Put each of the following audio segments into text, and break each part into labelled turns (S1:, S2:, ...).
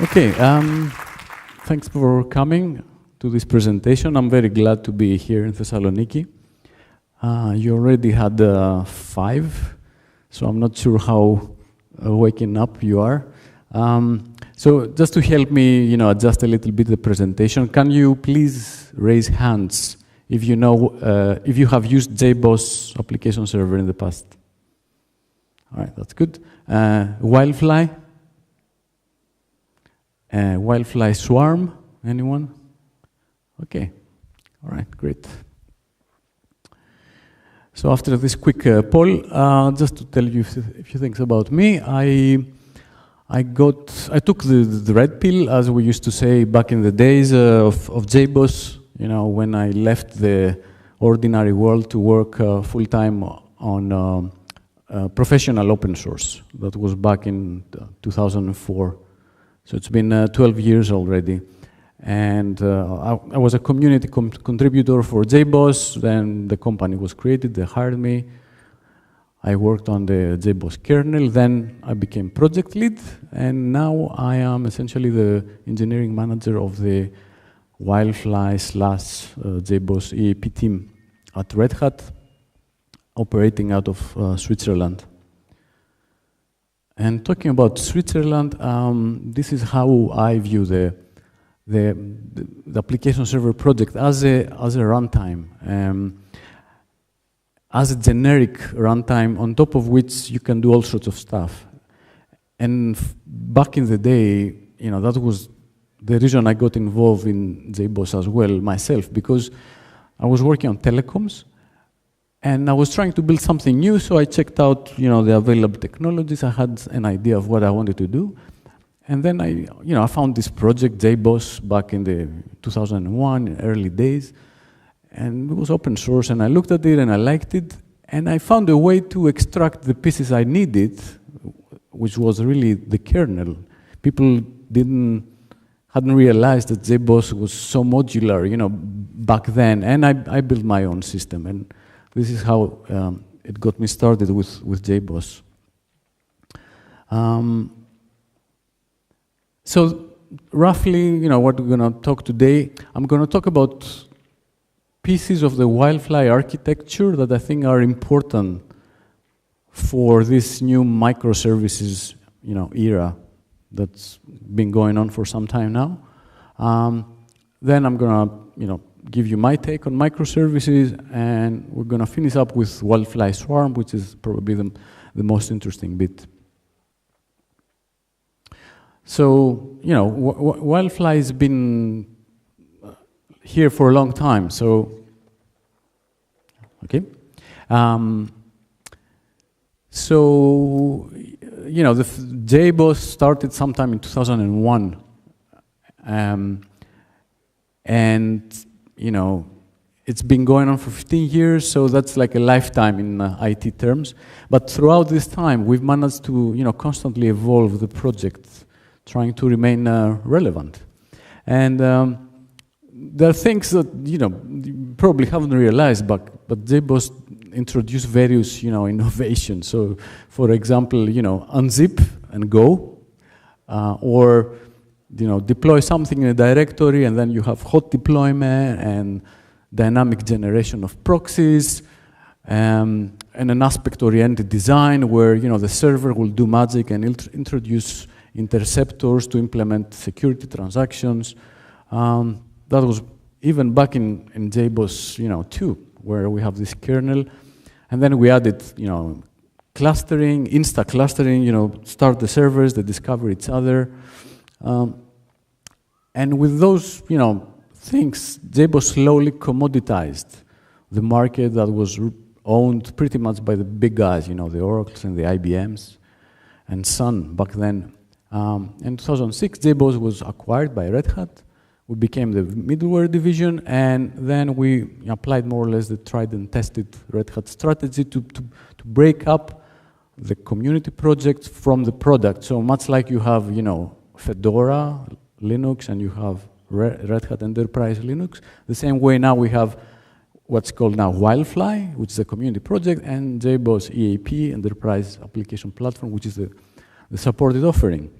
S1: Okay, thanks for coming to this presentation. I'm very glad to be here in Thessaloniki. You already had 5, so I'm not sure how waking up you are. So just to help me, adjust a little bit the presentation, can you please raise hands if you know, if you have used JBoss application server in the past? All right, that's good. WildFly? WildFly Swarm? Anyone? Okay. All right, great. So after this quick poll, just to tell you a few things about me, I took the red pill, as we used to say back in the days of JBoss. When I left the ordinary world to work full-time on professional open source. That was back in 2004. So it's been 12 years already. And I was a community contributor for JBoss. Then the company was created, they hired me. I worked on the JBoss kernel. Then I became project lead. And now I am essentially the engineering manager of the WildFly / JBoss EAP team at Red Hat, operating out of Switzerland. And talking about Switzerland, this is how I view the application server project as a runtime, as a generic runtime on top of which you can do all sorts of stuff. And back in the day, that was the reason I got involved in JBoss as well myself, because I was working on telecoms. And I was trying to build something new, so I checked out, the available technologies. I had an idea of what I wanted to do, and then I found this project JBoss back in the 2001 early days, and it was open source. And I looked at it and I liked it, and I found a way to extract the pieces I needed, which was really the kernel. People hadn't realized that JBoss was so modular, back then, and I built my own system. And this is how it got me started with JBoss. So roughly, what we're going to talk today, I'm going to talk about pieces of the WildFly architecture that I think are important for this new microservices, era that's been going on for some time now. Then I'm going to, give you my take on microservices, and we're going to finish up with WildFly Swarm, which is probably the most interesting bit. So, WildFly has been here for a long time, so, okay. So, the JBoss started sometime in 2001. And it's been going on for 15 years, so that's like a lifetime in IT terms. But throughout this time, we've managed to, constantly evolve the project, trying to remain relevant. And there are things that, you probably haven't realized, but JBoss introduced various, innovations. So, for example, unzip and go, or deploy something in a directory, and then you have hot deployment and dynamic generation of proxies, and an aspect-oriented design where the server will do magic and introduce interceptors to implement security transactions. That was even back in JBoss 2, where we have this kernel, and then we added clustering, insta-clustering, start the servers, they discover each other. And with those, things, JBoss slowly commoditized the market that was owned pretty much by the big guys, the Oracles and the IBMs, and Sun back then. In 2006, JBoss was acquired by Red Hat. We became the middleware division, and then we applied more or less the tried and tested Red Hat strategy to break up the community projects from the product. So much like you have, Fedora, Linux, and you have Red Hat Enterprise Linux. The same way now we have what's called now WildFly, which is a community project, and JBoss EAP, Enterprise Application Platform, which is the supported offering.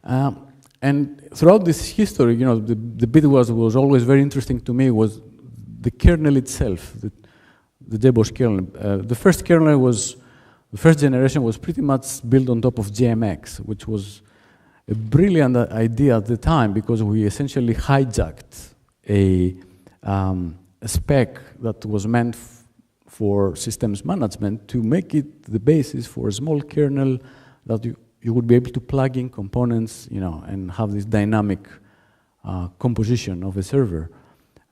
S1: And throughout this history, you know, the bit was always very interesting to me was the kernel itself, the JBoss kernel. The first generation was pretty much built on top of JMX, which was a brilliant idea at the time because we essentially hijacked a spec that was meant for systems management to make it the basis for a small kernel that you would be able to plug in components, you know, and have this dynamic composition of a server.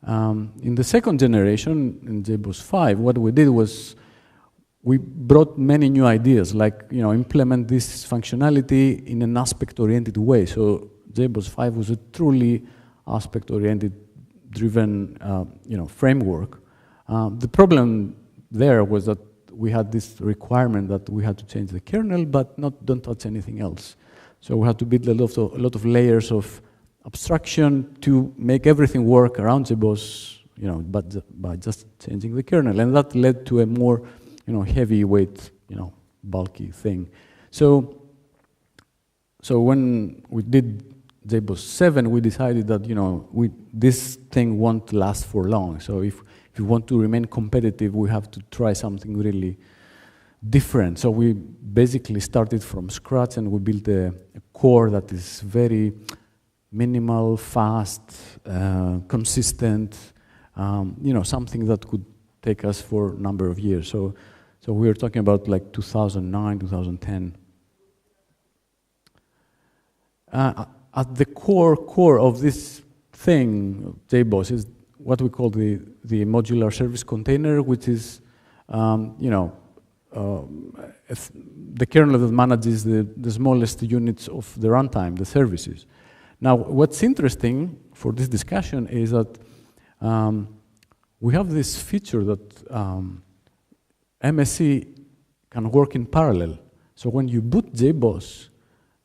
S1: In the second generation, in JBoss 5, what we did was we brought many new ideas, like, you know, implement this functionality in an aspect-oriented way. So JBoss 5 was a truly aspect-oriented driven, you know, framework. The problem there was that we had this requirement that we had to change the kernel, but don't touch anything else. So we had to build a lot of layers of abstraction to make everything work around JBoss, you know, but by just changing the kernel, and that led to a more, you know, heavyweight, you know, bulky thing. So when we did JBoss 7, we decided that, you know, this thing won't last for long. So if we want to remain competitive, we have to try something really different. So we basically started from scratch and we built a core that is very minimal, fast, consistent, you know, something that could take us for a number of years. So we were talking about like 2009, 2010. At the core of this thing, JBoss, is what we call the modular service container, which is, you know, the kernel that manages the smallest units of the runtime, the services. Now, what's interesting for this discussion is that we have this feature that MSC can work in parallel. So when you boot JBoss,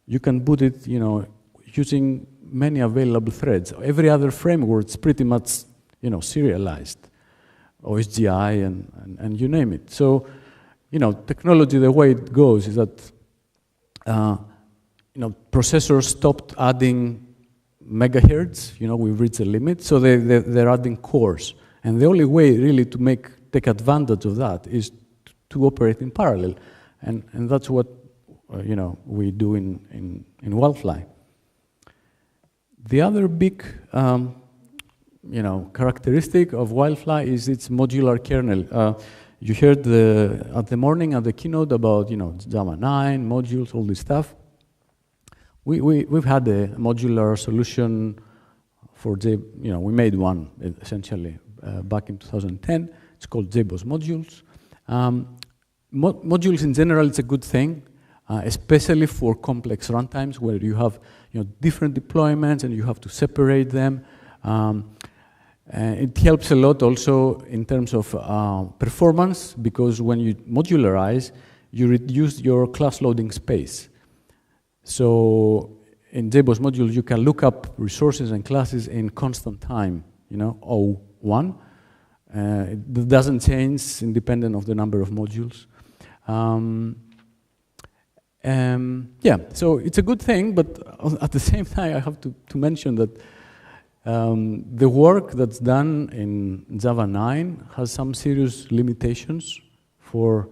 S1: you can boot it, you know, using many available threads. Every other framework is pretty much, you know, serialized, OSGI and you name it. So, you know, technology, the way it goes is that, you know, processors stopped adding megahertz. You know, we've reached a limit, so they're adding cores. And the only way really to take advantage of that is to operate in parallel. And that's what, you know, we do in WildFly. The other big, you know, characteristic of WildFly is its modular kernel. You heard at the morning at the keynote about, you know, Java 9, modules, all this stuff. We've had a modular solution for you know, we made one essentially back in 2010. It's called JBoss modules. Modules in general, it's a good thing, especially for complex runtimes where you have, you know, different deployments and you have to separate them. It helps a lot also in terms of performance, because when you modularize, you reduce your class loading space. So in JBoss modules, you can look up resources and classes in constant time, you know, O1. It doesn't change independent of the number of modules. Yeah, so it's a good thing, but at the same time, I have to mention that the work that's done in Java 9 has some serious limitations for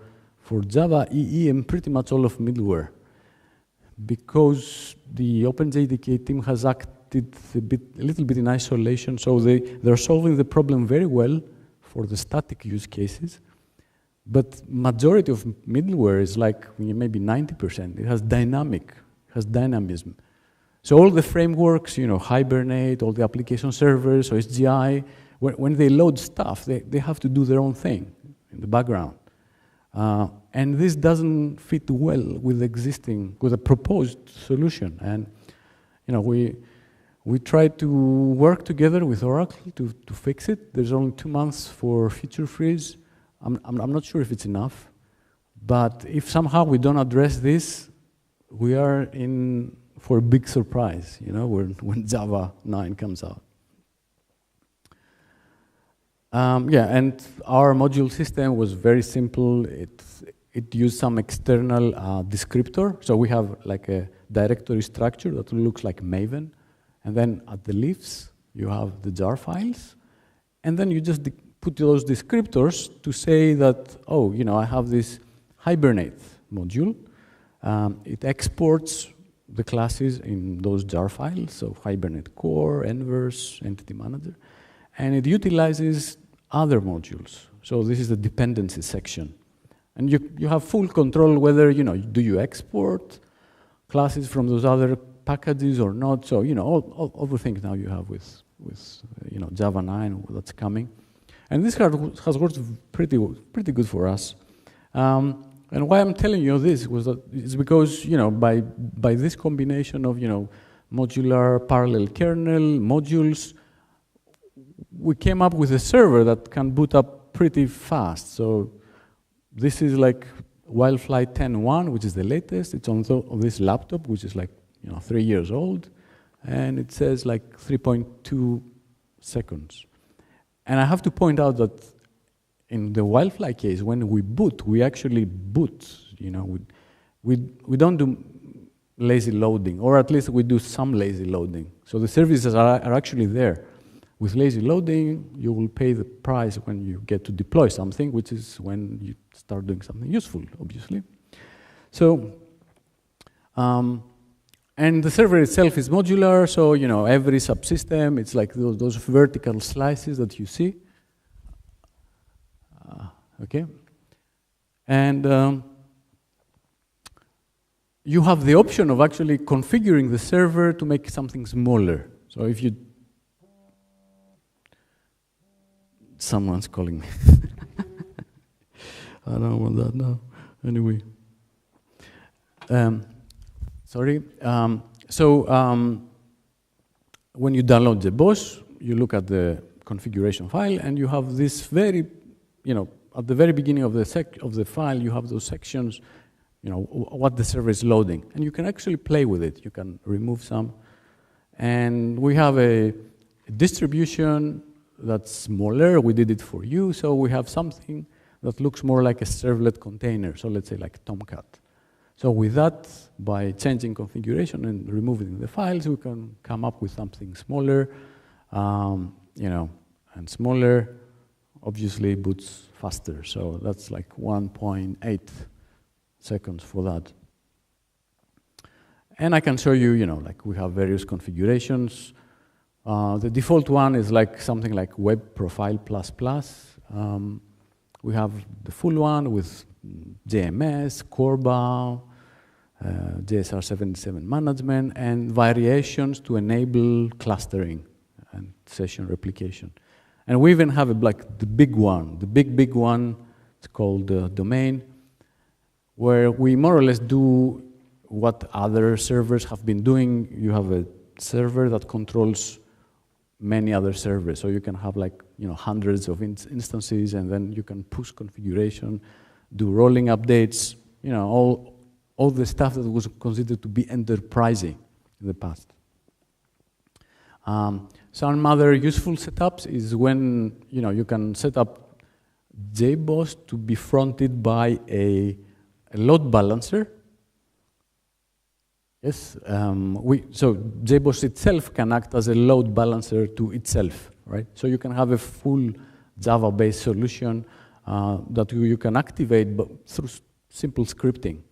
S1: Java EE and pretty much all of middleware, because the OpenJDK team has acted a little bit in isolation. So they're solving the problem very well for the static use cases, but majority of middleware is like maybe 90%. It has dynamism. So all the frameworks, you know, Hibernate, all the application servers, OSGI, when they load stuff, they have to do their own thing in the background. And this doesn't fit well with the proposed solution. And, you know, we tried to work together with Oracle to fix it. There's only 2 months for feature freeze. I'm not sure if it's enough, but if somehow we don't address this, we are in for a big surprise, you know, when Java 9 comes out. Yeah, and our module system was very simple. it used some external descriptor. So we have like a directory structure that looks like Maven. And then at the leaves, you have the jar files. And then you just put those descriptors to say that, oh, I have this Hibernate module. It exports the classes in those jar files, so Hibernate core, Enverse, Entity Manager. And it utilizes other modules. So this is the dependency section. And you have full control whether, do you export classes from those other packages or not. So, all the things now you have with Java 9 that's coming. And this has worked pretty good for us. And why I'm telling you this is because, by this combination of, modular parallel kernel, modules, we came up with a server that can boot up pretty fast. So this is like WildFly 10.1, which is the latest. It's on this laptop, which is like 3 years old, and it says like 3.2 seconds. And I have to point out that in the WildFly case, when we boot, we actually boot. We don't do lazy loading, or at least we do some lazy loading. So the services are actually there. With lazy loading, you will pay the price when you get to deploy something, which is when you start doing something useful, obviously. So, and the server itself is modular, so every subsystem, it's like those vertical slices that you see. Okay, and you have the option of actually configuring the server to make something smaller. So if you someone's calling me. I don't want that now. Anyway. Sorry. When you download the BOSS, you look at the configuration file, and you have this very, at the very beginning of the file, you have those sections, what the server is loading. And you can actually play with it. You can remove some. And we have a distribution that's smaller. We did it for you, so we have something that looks more like a servlet container, so let's say like Tomcat. So with that, by changing configuration and removing the files, we can come up with something smaller, and smaller obviously boots faster. So that's like 1.8 seconds for that. And I can show you, like we have various configurations. The default one is like something like Web Profile++. We have the full one with JMS, Corba, JSR77 management, and variations to enable clustering and session replication. And we even have the big one, the big one. It's called domain, where we more or less do what other servers have been doing. You have a server that controls many other servers. So you can have hundreds of instances, and then you can push configuration, do rolling updates, all the stuff that was considered to be enterprising in the past. Some other useful setups is when you can set up JBoss to be fronted by a load balancer. Yes, so JBoss itself can act as a load balancer to itself, right? So you can have a full Java-based solution that you can activate through simple scripting,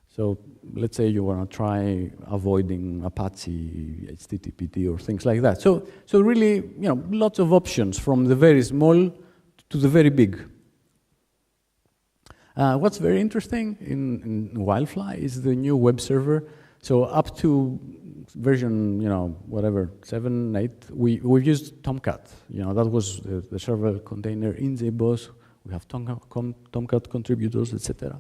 S1: So let's say you want to try avoiding Apache, HTTPD, or things like that. So really, lots of options from the very small to the very big. What's very interesting in WildFly is the new web server. So up to version, whatever, 7, 8, we've used Tomcat. That was the server container in JBoss. We have Tomcat contributors, etc.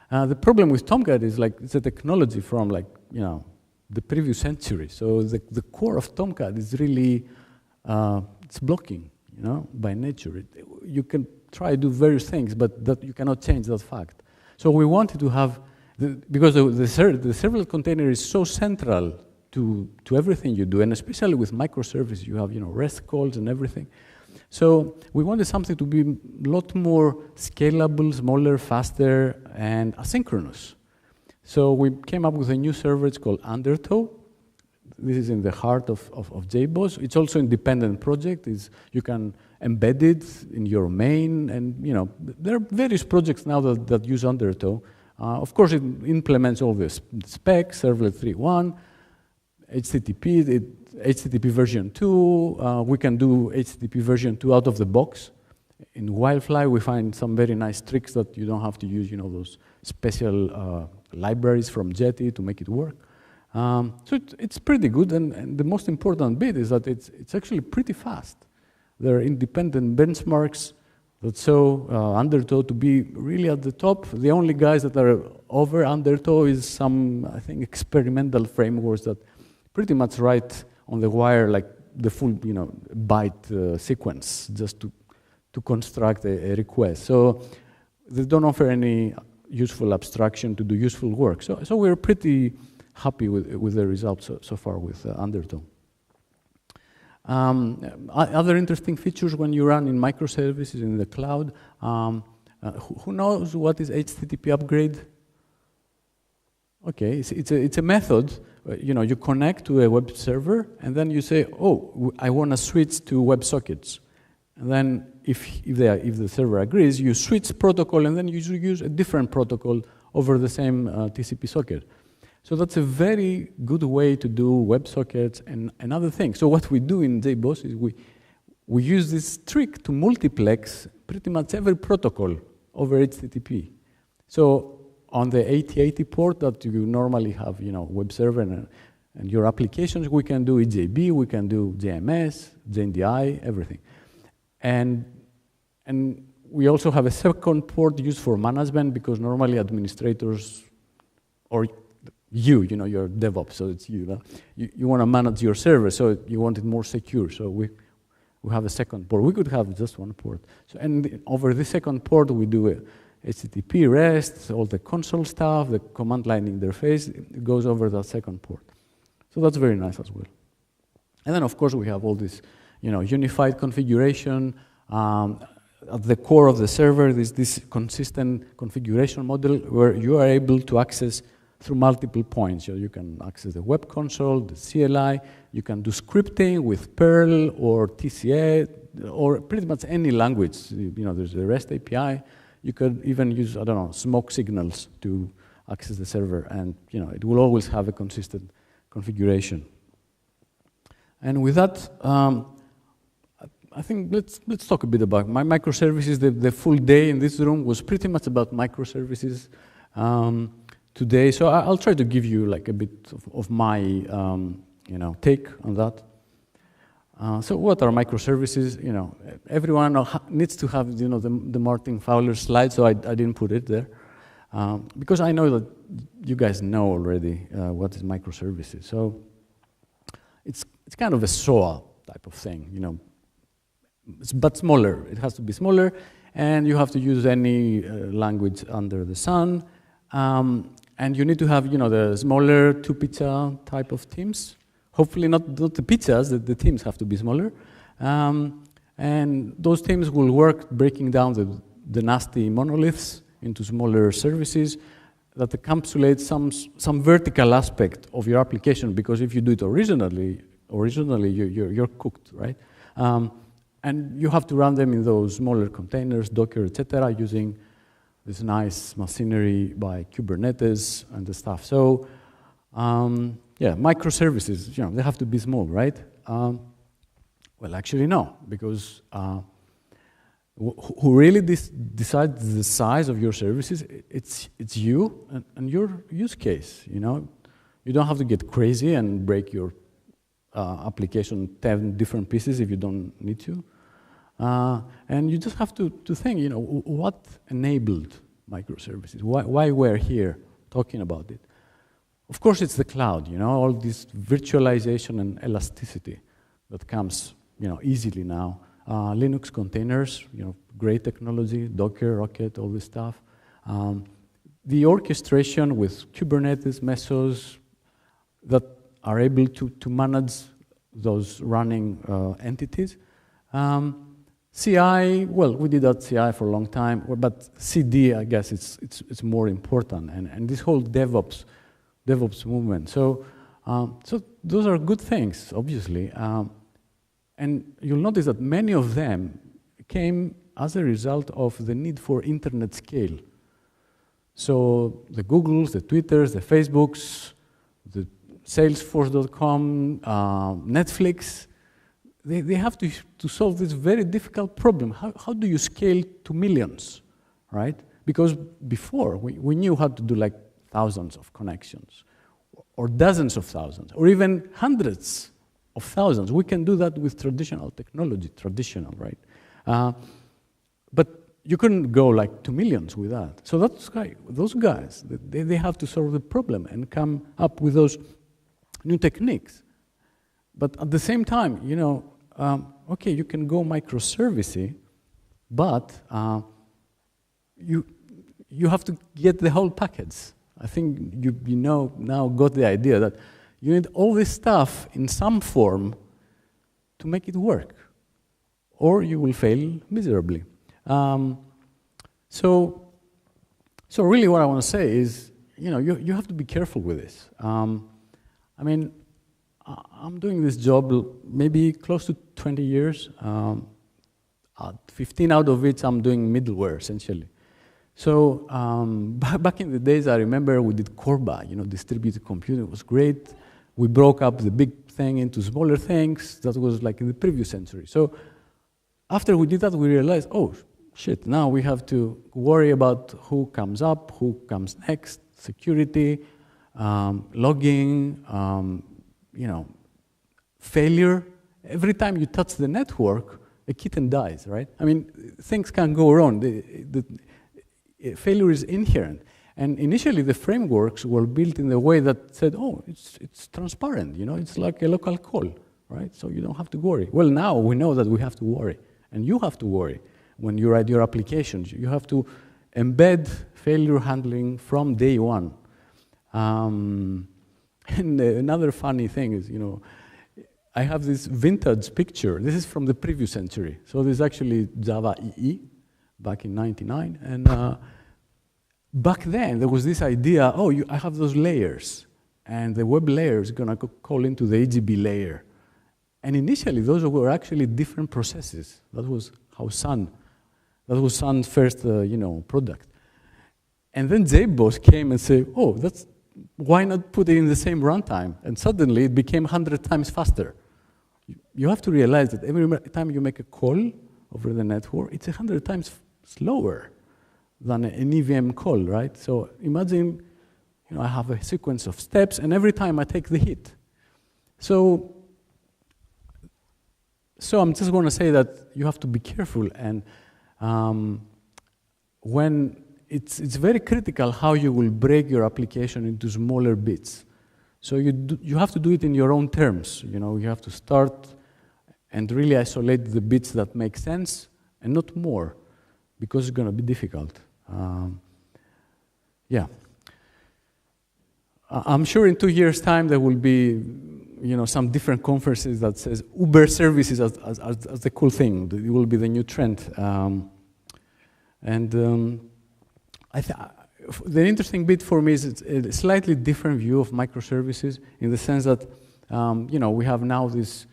S1: The problem with Tomcat is it's a technology from the previous century. So the core of Tomcat is really it's blocking, by nature. You can try to do various things, but that you cannot change that fact. So we wanted to have, because the serverless container is so central to everything you do, and especially with microservices, you have REST calls and everything. So we wanted something to be a lot more scalable, smaller, faster, and asynchronous. So we came up with a new server. It's called Undertow. This is in the heart of JBoss. It's also an independent project. You can embed it in your main, and there are various projects now that use Undertow. Of course, it implements all the specs, Servlet 3.1, HTTP, HTTP version 2. We can do HTTP version 2 out of the box. In WildFly, we find some very nice tricks that you don't have to use, those special libraries from Jetty to make it work. So it's pretty good, and the most important bit is that it's actually pretty fast. There are independent benchmarks that show Undertow to be really at the top. The only guys that are over Undertow is some, I think, experimental frameworks that pretty much write on the wire like the full, byte sequence just to construct a request. So they don't offer any useful abstraction to do useful work. So we're pretty happy with the results so far with Undertow. Other interesting features when you run in microservices in the cloud. Who knows what is HTTP upgrade? Okay, it's a method. You connect to a web server, and then you say, "Oh, I want to switch to WebSockets." And then, if the server agrees, you switch protocol, and then you use a different protocol over the same TCP socket. So that's a very good way to do WebSockets and other things. So what we do in JBoss is we use this trick to multiplex pretty much every protocol over HTTP. So on the 8080 port that you normally have, web server and your applications, we can do EJB, we can do JMS, JNDI, everything. And we also have a second port used for management because normally administrators or you're DevOps, so it's you want to manage your server, so you want it more secure. So we have a second port. We could have just one port. So and over the second port, we do a HTTP REST, all the console stuff, the command line interface, it goes over that second port. So that's very nice as well. And then of course we have all this, unified configuration. At the core of the server, there's this consistent configuration model where you are able to access through multiple points. So you can access the web console, the CLI, you can do scripting with Perl or TCA, or pretty much any language. There's the REST API. You could even use, smoke signals to access the server, and it will always have a consistent configuration. And with that, I think let's talk a bit about my microservices. The full day in this room was pretty much about microservices today. So I'll try to give you like a bit of my take on that. So what are microservices? Everyone needs to have the Martin Fowler slide, so I didn't put it there because I know that you guys know already what is microservices. So it's kind of a SOA type of thing, but smaller. It has to be smaller, and you have to use any language under the sun, and you need to have the smaller two-pizza type of teams. Hopefully not the pizzas, the teams have to be smaller. And those teams will work breaking down the nasty monoliths into smaller services that encapsulate some vertical aspect of your application, because if you do it originally you're cooked, right? And you have to run them in those smaller containers, Docker, etc., using this nice machinery by Kubernetes and the stuff. So, yeah, microservices, they have to be small, right? Well, actually, no, because who really decides the size of your services? It's you and your use case. You don't have to get crazy and break your application 10 different pieces if you don't need to. And you just have to think, what enabled microservices? Why we're here talking about it? Of course, it's the cloud, all this virtualization and elasticity that comes, easily now. Linux containers, great technology, Docker, Rocket, all this stuff. The orchestration with Kubernetes, Mesos, that are able to manage those running entities. CI, well, we did that CI for a long time, but CD, I guess, it's more important, and this whole DevOps movement. So those are good things, obviously, and you'll notice that many of them came as a result of the need for internet scale. So the Googles, the Twitters, the Facebooks, the Salesforce.com, Netflix, they have to solve this very difficult problem. How do you scale to millions, right? Because before, we knew how to do like thousands of connections, or dozens of thousands, or even hundreds of thousands. We can do that with traditional technology, right? But you couldn't go like to millions with that. So those guys, they have to solve the problem and come up with those new techniques. But at the same time, you know, okay, you can go microservice, but you have to get the whole package. I think you know now got the idea that you need all this stuff in some form to make it work, or you will fail miserably. So really what I want to say is, you know, you have to be careful with this. I mean, I'm doing this job maybe close to 20 years. 15 out of which I'm doing middleware, essentially. So back in the days, I remember we did Corba, you know, distributed computing. It was great. We broke up the big thing into smaller things. That was like in the previous century. So after we did that, we realized, oh, shit, now we have to worry about who comes up, who comes next, security, logging, you know, failure. Every time you touch the network, a kitten dies, right? I mean, things can go wrong. The failure is inherent. And initially, the frameworks were built in a way that said, oh, it's transparent, you know, it's like a local call, right? So you don't have to worry. Well, now we know that we have to worry, and you have to worry when you write your applications. You have to embed failure handling from day one. And another funny thing is, you know, I have this vintage picture. This is from the previous century. So this is actually Java EE back in '99. And back then, there was this idea, oh, I have those layers. And the web layer is going to call into the EGB layer. And initially, those were actually different processes. That was how that was Sun's first, you know, product. And then JBoss came and said, oh, why not put it in the same runtime? And suddenly, it became 100 times faster. You have to realize that every time you make a call over the network, it's 100 times slower than an EVM call, right? So imagine, you know, I have a sequence of steps, and every time I take the hit. So I'm just going to say that you have to be careful, and when it's very critical how you will break your application into smaller bits. So you have to do it in your own terms. You know, you have to start and really isolate the bits that make sense, and not more, because it's going to be difficult. Yeah. I'm sure in 2 years' time there will be, you know, some different conferences that says Uber services as the cool thing. It will be the new trend. The interesting bit for me is it's a slightly different view of microservices, in the sense that, you know, we have now this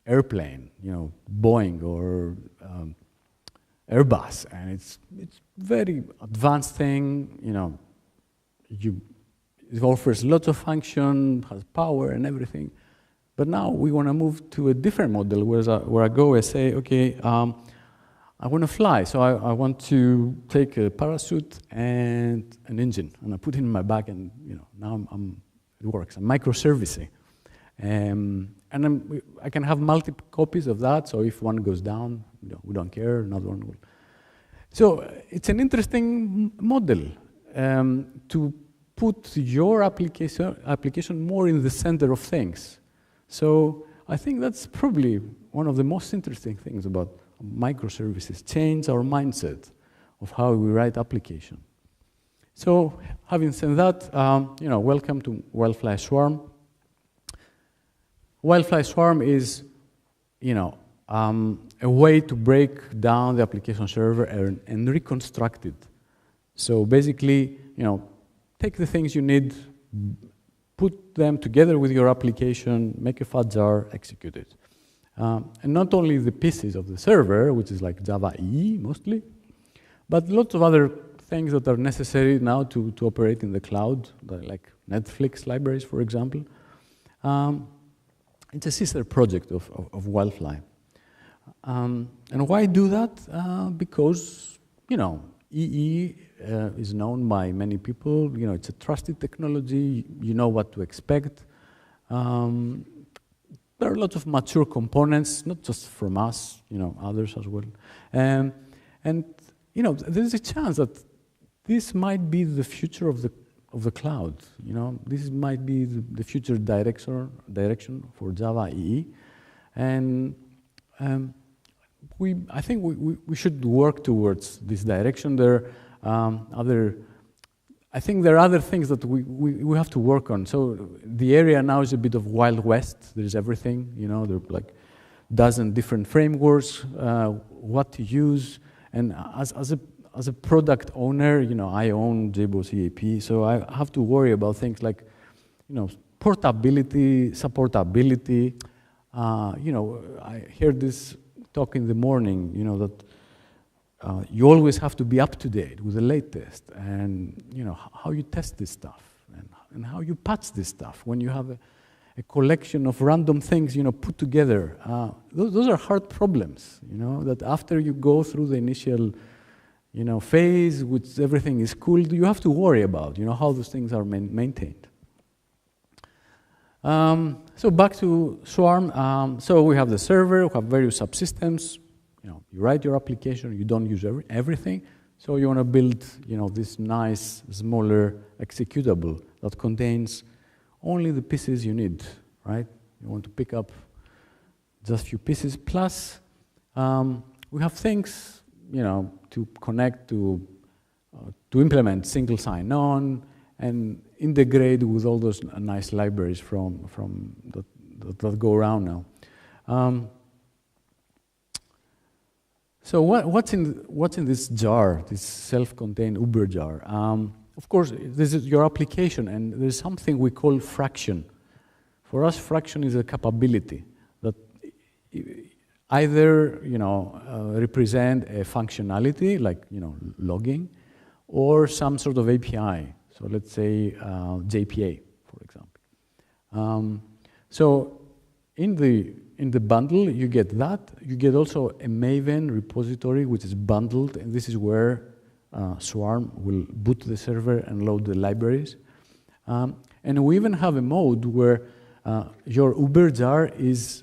S1: airplane, you know, Boeing or Airbus, and it's very advanced thing, you know, it offers lots of function, has power and everything. But now we want to move to a different model, where I go and say, okay, I want to fly, so I want to take a parachute and an engine, and I put it in my bag, and, you know, now it works. I'm microservicing, and I can have multiple copies of that. So if one goes down, you know, we don't care. Another one will. So it's an interesting model to put your application more in the center of things. So I think that's probably one of the most interesting things about microservices, change our mindset of how we write application. So having said that, you know, welcome to WildFly Swarm. WildFly Swarm is, you know, a way to break down the application server and reconstruct it. So basically, take the things you need, put them together with your application, make a fat jar, execute it. And not only the pieces of the server, which is like Java EE mostly, but lots of other things that are necessary now to operate in the cloud, like Netflix libraries, for example. It's a sister project of WildFly. And why do that? Because, EE is known by many people. It's a trusted technology. You know what to expect. There are lots of mature components, not just from us, others as well. And there's a chance that this might be the future of the cloud. This might be the future direction for Java EE. And I think we should work towards this direction. I think there are other things that we have to work on. So the area now is a bit of Wild West. There's everything, there are like a dozen different frameworks, what to use. And as a product owner, I own JBoss EAP, so I have to worry about things like, portability, supportability. I heard this talk in the morning, that you always have to be up to date with the latest, and how you test this stuff, and how you patch this stuff when you have a collection of random things, put together. Those are hard problems, that after you go through the initial, phase, which everything is cool, you have to worry about, how those things are maintained. So back to Swarm. So we have the server, we have various subsystems. You write your application, you don't use everything. So you want to build, this nice, smaller executable that contains only the pieces you need, right? You want to pick up just a few pieces. Plus, we have things, to connect to implement single sign-on and integrate with all those nice libraries from that go around now. So what's in this jar, this self-contained Uber jar? Of course, this is your application, and there's something we call fraction. For us, fraction is a capability that either represent a functionality like logging, or some sort of API. So let's say JPA, for example. So in the bundle, you get that. You get also a Maven repository, which is bundled, and this is where Swarm will boot the server and load the libraries. And we even have a mode where your Uber jar is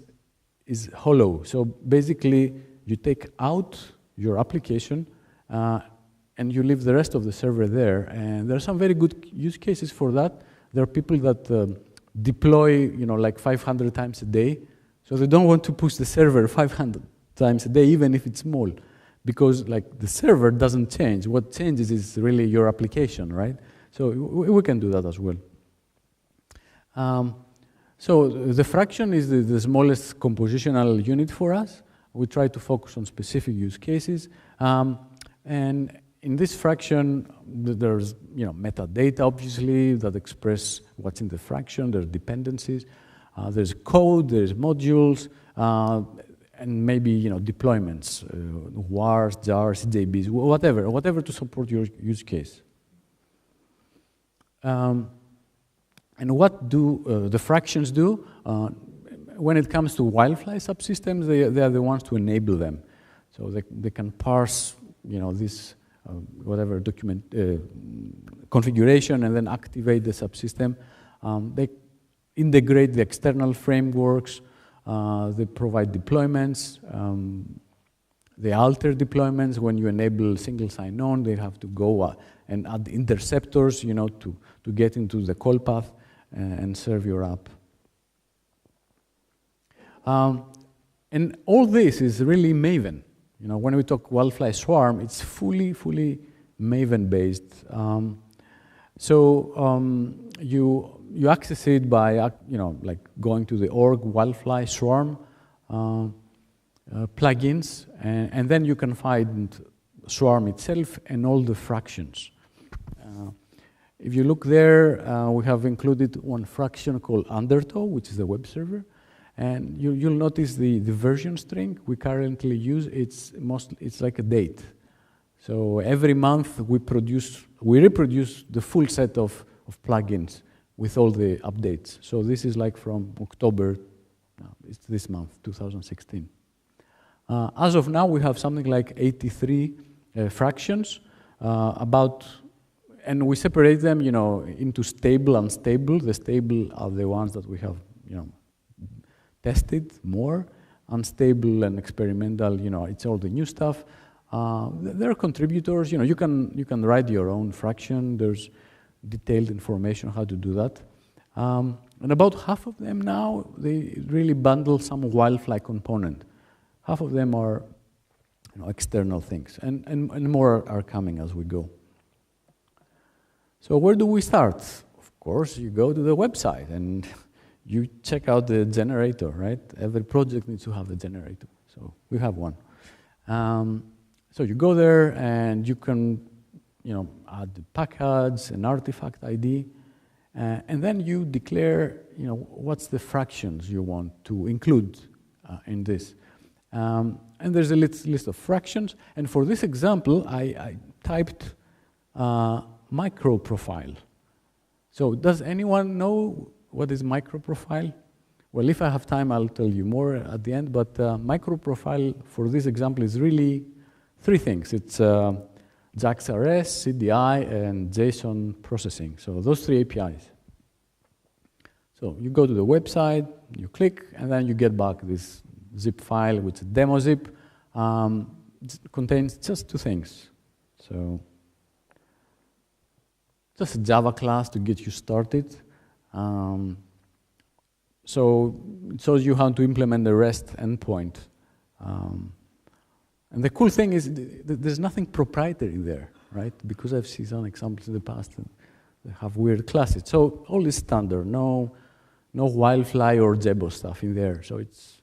S1: hollow. So basically, you take out your application and you leave the rest of the server there. And there are some very good use cases for that. There are people that deploy, like 500 times a day. So they don't want to push the server 500 times a day, even if it's small, because like the server doesn't change. What changes is really your application, right? So we can do that as well. So the fraction is the smallest compositional unit for us. We try to focus on specific use cases. And in this fraction, there's metadata, obviously, that express what's in the fraction. There's dependencies. There's code, there's modules, and maybe deployments, wars, jars, JBs, whatever to support your use case. And what do the fractions do? When it comes to WildFly subsystems, they are the ones to enable them. So they can parse this whatever document configuration and then activate the subsystem. They integrate the external frameworks. They provide deployments. They alter deployments. When you enable single sign-on, they have to go and add interceptors, to get into the call path and serve your app. And all this is really Maven. When we talk WildFly Swarm, it's fully Maven-based. You access it by like going to the org WildFly Swarm, plugins, and then you can find Swarm itself and all the fractions. If you look there, we have included one fraction called undertow, which is the web server. And you'll notice the version string we currently use, it's like a date. So every month we reproduce the full set of plugins with all the updates. So this is like from October, it's this month, 2016. As of now, we have something like 83 fractions, and we separate them, into stable and unstable. The stable are the ones that we have, tested more. Unstable and experimental, it's all the new stuff. There are contributors, you can write your own fraction. There's detailed information on how to do that. And about half of them now, they really bundle some WildFly component. Half of them are external things, and more are coming as we go. So where do we start? Of course, you go to the website and you check out the generator, right? Every project needs to have a generator, so we have one. So you go there and you can, add the package, an artifact ID, and then you declare, what's the fractions you want to include in this. And there's a list of fractions, and for this example, I typed microprofile. So does anyone know what is microprofile? Well, if I have time, I'll tell you more at the end, but microprofile for this example is really three things. It's JAX-RS, CDI, and JSON processing. So those three APIs. So you go to the website, you click, and then you get back this zip file, which is demo zip. It contains just two things. So just a Java class to get you started. So it shows you how to implement the REST endpoint. And the cool thing is there's nothing proprietary there, right? Because I've seen some examples in the past and they have weird classes. So all is standard, no WildFly or Jebo stuff in there. So it's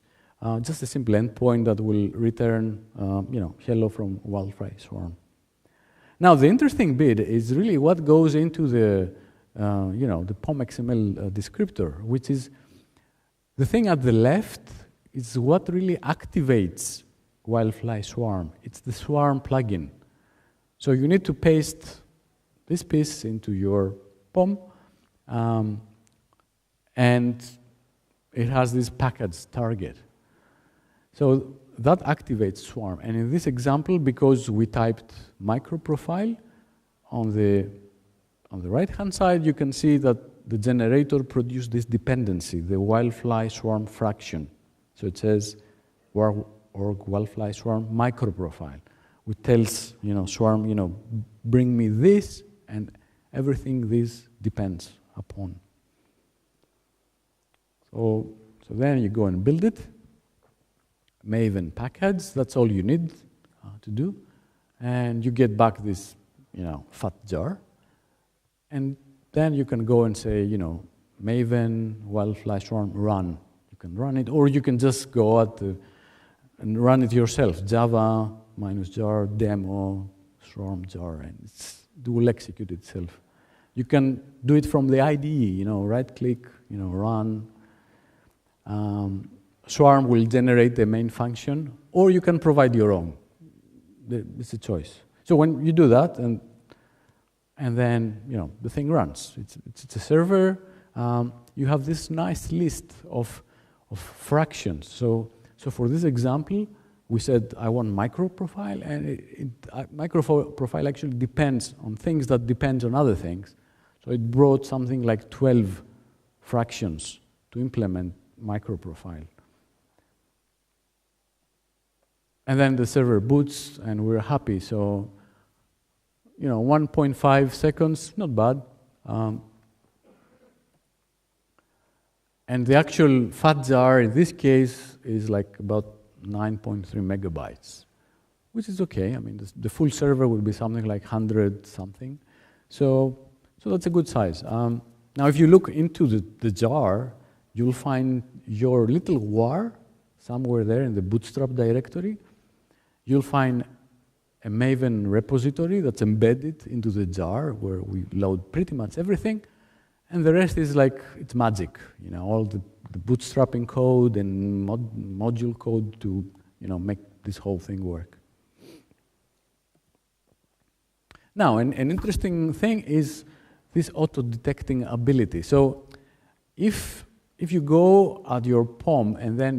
S1: just a simple endpoint that will return, hello from WildFly Swarm. Now the interesting bit is really what goes into the POM XML descriptor, which is the thing at the left is what really activates WildFly Swarm. It's the Swarm plugin. So you need to paste this piece into your POM, and it has this package target. So that activates Swarm. And in this example, because we typed microprofile, on the right-hand side, you can see that the generator produced this dependency, the WildFly Swarm fraction. So it says org WildFly Swarm microprofile, which tells Swarm, bring me this and everything this depends upon. So then you go and build it. Maven package, that's all you need to do. And you get back this, fat jar. And then you can go and say, Maven, WildFly Swarm, run. You can run it, or you can just go out and run it yourself. Java -jar demo Swarm jar, and it will execute itself. You can do it from the IDE, right-click, run. Swarm will generate the main function, or you can provide your own. It's a choice. So when you do that, and then the thing runs. It's a server. You have this nice list of fractions. So for this example, we said I want microprofile, and microprofile actually depends on things that depend on other things. So it brought something like 12 fractions to implement microprofile. And then the server boots, and we're happy. So 1.5 seconds, not bad. And the actual fat jar in this case is like about 9.3 megabytes, which is okay. I mean, the full server would be something like 100 something. So that's a good size. Now, if you look into the jar, you'll find your little war somewhere there in the Bootstrap directory. You'll find a Maven repository that's embedded into the jar where we load pretty much everything. And the rest is like, it's magic, all the bootstrapping code and module code to, make this whole thing work. Now, an interesting thing is this auto-detecting ability. So if you go at your POM and then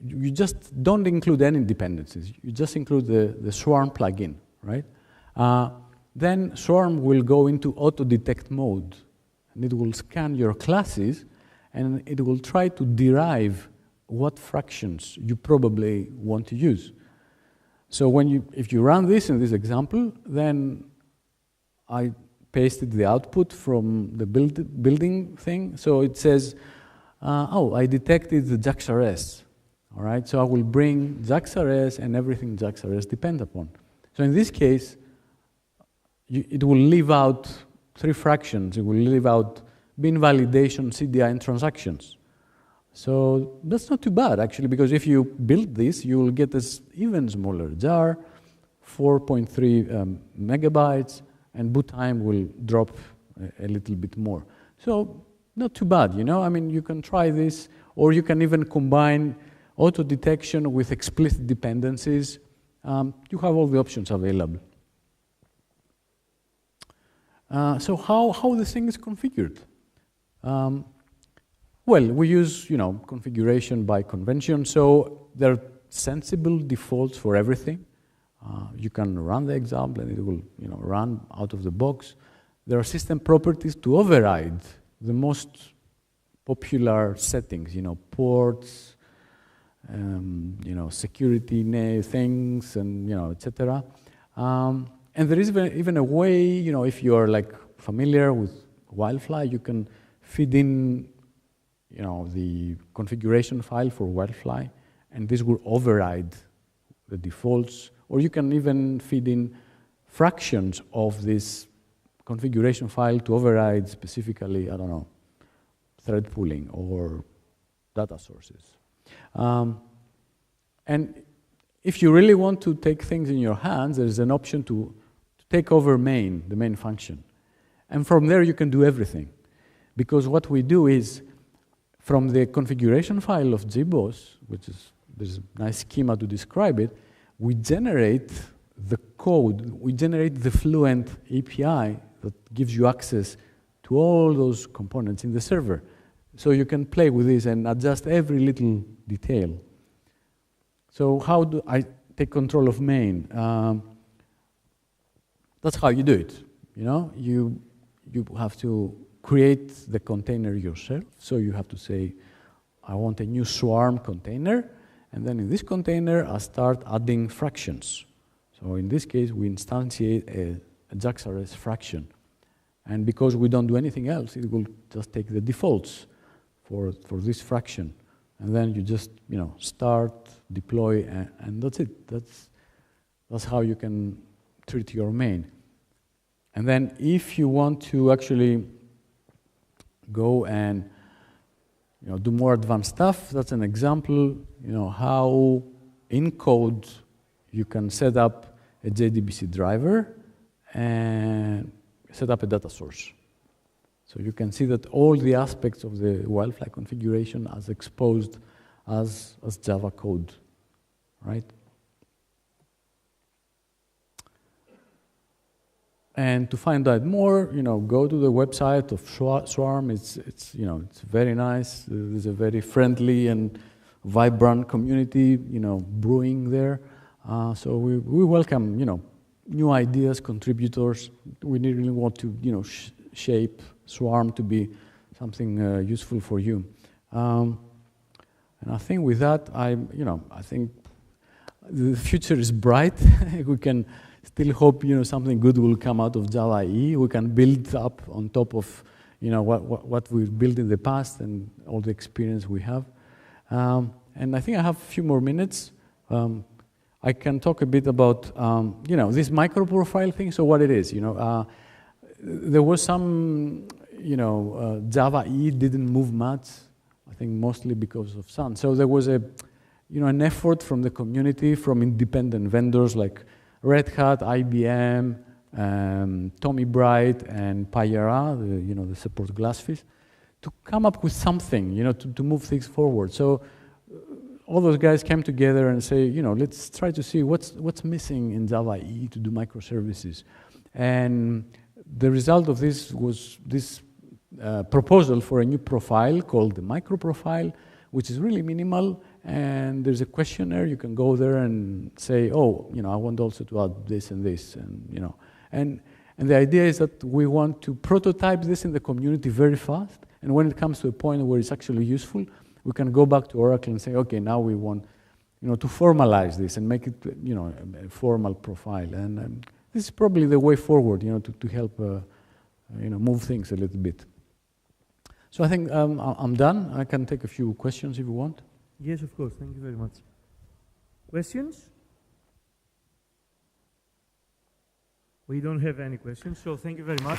S1: you just don't include any dependencies, you just include the Swarm plugin, right? Then Swarm will go into auto-detect mode. And it will scan your classes, and it will try to derive what fractions you probably want to use. So if you run this in this example, then I pasted the output from the building thing. So it says, oh, I detected the JAX-RS. All right, so I will bring JAX-RS and everything JAX-RS depends upon. So in this case, it will leave out 3 fractions. It will leave out bin validation, CDI, and transactions. So that's not too bad, actually, because if you build this, you will get this even smaller jar, 4.3 megabytes, and boot time will drop a little bit more. So not too bad, I mean, you can try this, or you can even combine auto-detection with explicit dependencies. You have all the options available. So how this thing is configured? Well, we use configuration by convention. So there are sensible defaults for everything. You can run the example and it will run out of the box. There are system properties to override the most popular settings. Ports, security things, and etc. And there is even a way, if you are familiar with WildFly, you can feed in, the configuration file for WildFly, and this will override the defaults. Or you can even feed in fractions of this configuration file to override specifically, I don't know, thread pooling or data sources. And if you really want to take things in your hands, there's an option to take over the main function. And from there, you can do everything. Because what we do is, from the configuration file of GBoss, there's a nice schema to describe it, we generate the code, we generate the Fluent API that gives you access to all those components in the server. So you can play with this and adjust every little detail. So how do I take control of main? That's how you do it. You have to create the container yourself. So you have to say, I want a new Swarm container. And then in this container, I start adding fractions. So in this case, we instantiate a JAX-RS fraction. And because we don't do anything else, it will just take the defaults for this fraction. And then you just start, deploy, and that's it. That's how you can treat your main. And then if you want to actually go and do more advanced stuff, that's an example, how in code you can set up a JDBC driver and set up a data source. So you can see that all the aspects of the WildFly configuration are exposed as Java code, right? And to find out more, go to the website of Swarm. It's very nice. There's a very friendly and vibrant community, brewing there. So we welcome, new ideas, contributors. We really want to, shape Swarm to be something useful for you. And I think with that, I think the future is bright. We can still hope something good will come out of Java EE. We can build up on top of what we've built in the past and all the experience we have. And I think I have a few more minutes. I can talk a bit about this microprofile thing. So what it is, there was some Java EE didn't move much. I think mostly because of Sun. So there was a an effort from the community, from independent vendors like Red Hat, IBM, Tommy Bright, and Payara, the support Glassfish, to come up with something, to move things forward. So all those guys came together and say, let's try to see what's missing in Java EE to do microservices. And the result of this was this proposal for a new profile called the micro profile, which is really minimal. And there's a questionnaire. You can go there and say, I want also to add this and this, and the idea is that we want to prototype this in the community very fast. And when it comes to a point where it's actually useful, we can go back to Oracle and say, okay, now we want, to formalize this and make it, a formal profile. And this is probably the way forward, to help, move things a little bit. So I think I'm done. I can take a few questions if you want.
S2: Yes, of course. Thank you very much. Questions? We don't have any questions, so thank you very much.